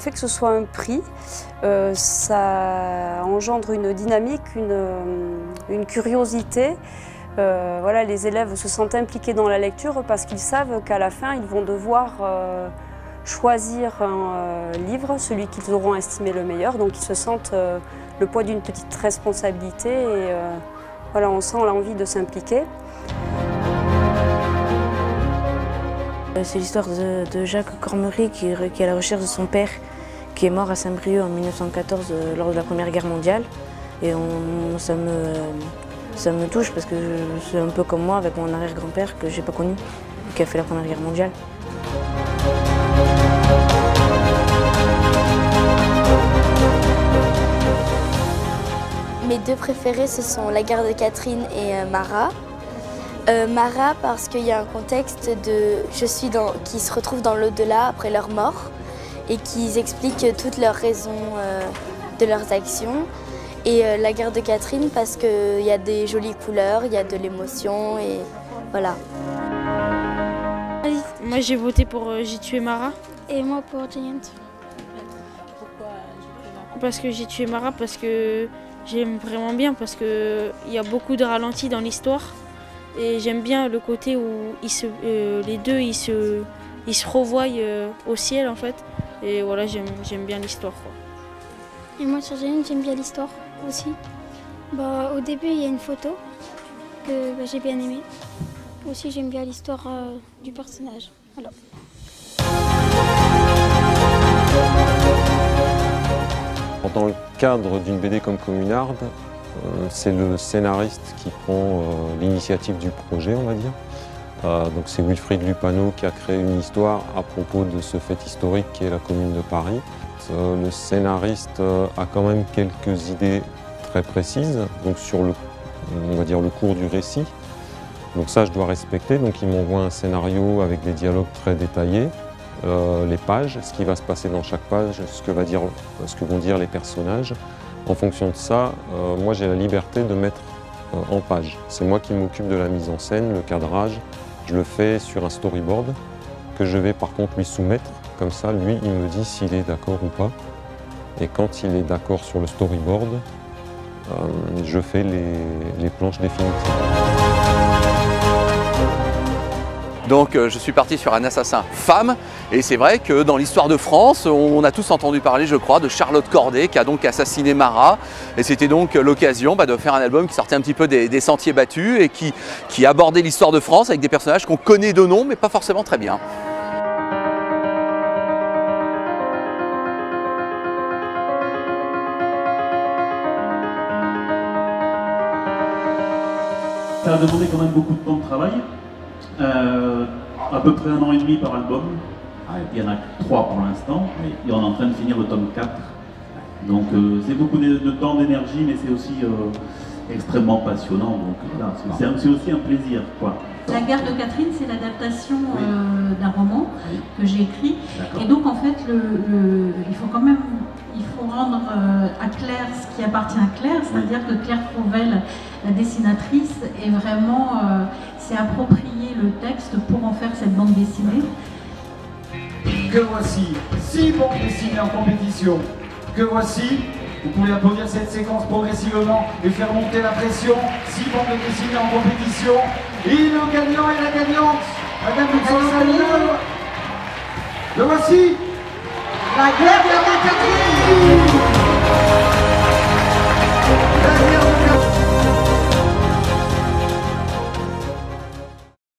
fait que ce soit un prix, ça engendre une dynamique, une curiosité. Voilà, les élèves se sentent impliqués dans la lecture parce qu'ils savent qu'à la fin, ils vont devoir choisir un livre, celui qu'ils auront estimé le meilleur. Donc ils se sentent le poids d'une petite responsabilité et voilà, on sent l'envie de s'impliquer. C'est l'histoire de Jacques Cormery qui est à la recherche de son père qui est mort à Saint-Brieuc en 1914 lors de la Première Guerre mondiale. Et ça me touche parce que c'est un peu comme moi avec mon arrière-grand-père que j'ai pas connu, qui a fait la Première Guerre mondiale. Mes deux préférés, ce sont La Guerre de Catherine et Marat. Marat parce qu'il y a un contexte qui se retrouvent dans l'au-delà après leur mort et qui expliquent toutes leurs raisons de leurs actions. Et La Guerre de Catherine parce qu'il y a des jolies couleurs, il y a de l'émotion et voilà. Moi j'ai voté pour J'ai tué Marat. Et moi pour Giant. Pourquoi J'ai tué Marat? Parce que J'ai tué Marat, parce que j'aime vraiment bien, parce qu'il y a beaucoup de ralentis dans l'histoire. Et j'aime bien le côté où les deux ils se revoient au ciel en fait. Et voilà, j'aime bien l'histoire. Et moi sur Giant, j'aime bien l'histoire aussi. Au début il y a une photo que j'ai bien aimée. Aussi j'aime bien l'histoire du personnage. Voilà. Dans le cadre d'une BD comme Communarde, c'est le scénariste qui prend l'initiative du projet, on va dire. Donc c'est Wilfried Lupano qui a créé une histoire à propos de ce fait historique qui est la Commune de Paris. Le scénariste a quand même quelques idées très précises donc sur on va dire le cours du récit. Donc ça je dois respecter, donc il m'envoie un scénario avec des dialogues très détaillés. Les pages, ce qui va se passer dans chaque page, ce que vont dire les personnages. En fonction de ça, moi j'ai la liberté de mettre en page. C'est moi qui m'occupe de la mise en scène, le cadrage. Je le fais sur un storyboard que je vais par contre lui soumettre. Comme ça, lui, il me dit s'il est d'accord ou pas. Et quand il est d'accord sur le storyboard, je fais les planches définitives. Donc je suis parti sur un assassin femme et c'est vrai que dans l'histoire de France, on a tous entendu parler, je crois, de Charlotte Corday qui a donc assassiné Marat. Et c'était donc l'occasion de faire un album qui sortait un petit peu des sentiers battus et qui abordait l'histoire de France avec des personnages qu'on connaît de nom mais pas forcément très bien. Ça a demandé quand même beaucoup de temps de travail. À peu près 1 an et demi par album. Il y en a 3 pour l'instant et on est en train de finir le tome 4. Donc c'est beaucoup de temps, d'énergie, mais c'est aussi extrêmement passionnant. Donc voilà, c'est aussi un plaisir, quoi. La Guerre de Catherine, c'est l'adaptation d'un roman que j'ai écrit. Et donc en fait, il faut rendre à Claire ce qui appartient à Claire, c'est-à-dire que Claire Fauvel, la dessinatrice, est vraiment s'est approprié le texte pour en faire cette bande dessinée. Que voici 6 bandes dessinées en compétition. Que voici, vous pouvez applaudir cette séquence progressivement et faire monter la pression. 6 bandes dessinées en compétition. Et le gagnant et la gagnante, Madame Boutson, le voici. La Guerre de Catherine.